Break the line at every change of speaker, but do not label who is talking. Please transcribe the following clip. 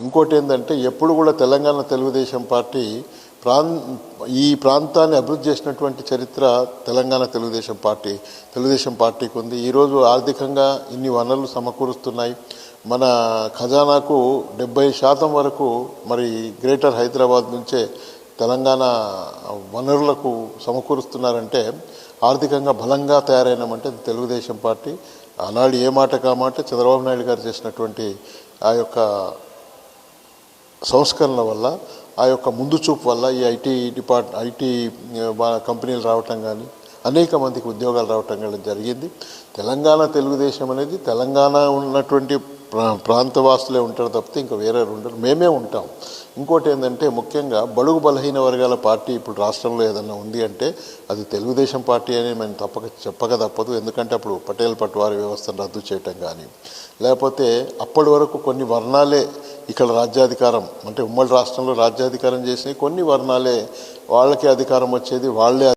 ఇంకోటి ఏంటంటే ఎప్పుడు కూడా తెలంగాణ తెలుగుదేశం పార్టీ ఈ ప్రాంతాన్ని అభివృద్ధి చేసినటువంటి చరిత్ర తెలంగాణ తెలుగుదేశం పార్టీకి ఉంది. ఈరోజు ఆర్థికంగా ఇన్ని వనరులు సమకూరుస్తున్నాయి. మన ఖజానాకు 70% వరకు మరి గ్రేటర్ హైదరాబాద్ నుంచే తెలంగాణ వనరులకు సమకూరుస్తున్నారంటే ఆర్థికంగా బలంగా తయారైనామంటే తెలుగుదేశం పార్టీ. ఆనాడు ఏ మాట కామాట చంద్రబాబు నాయుడు గారు చేసినటువంటి ఆ యొక్క సంస్కరణల వల్ల, ఆ యొక్క ముందు చూపు వల్ల ఈ ఐటీ కంపెనీలు రావటం కానీ అనేక మందికి ఉద్యోగాలు రావటం కానీ జరిగింది. తెలంగాణ తెలుగుదేశం అనేది తెలంగాణ ఉన్నటువంటి ప్రాంతవాసులే ఉంటారు తప్పితే ఇంకా వేరే ఉండరు, మేమే ఉంటాం. ఇంకోటి ఏంటంటే ముఖ్యంగా బడుగు బలహీన వర్గాల పార్టీ ఇప్పుడు రాష్ట్రంలో ఏదన్నా ఉంది అంటే అది తెలుగుదేశం పార్టీ అని మేము చెప్పక తప్పదు. ఎందుకంటే అప్పుడు పటేల్ పట్వారీ వ్యవస్థను రద్దు చేయటం కానీ, లేకపోతే అప్పటి వరకు కొన్ని వర్ణాలే ఇక్కడ రాజ్యాధికారం అంటే ఉమ్మడి రాష్ట్రంలో రాజ్యాధికారం చేసినాయి, కొన్ని వర్ణాలే వాళ్ళకే అధికారం వచ్చేది, వాళ్ళే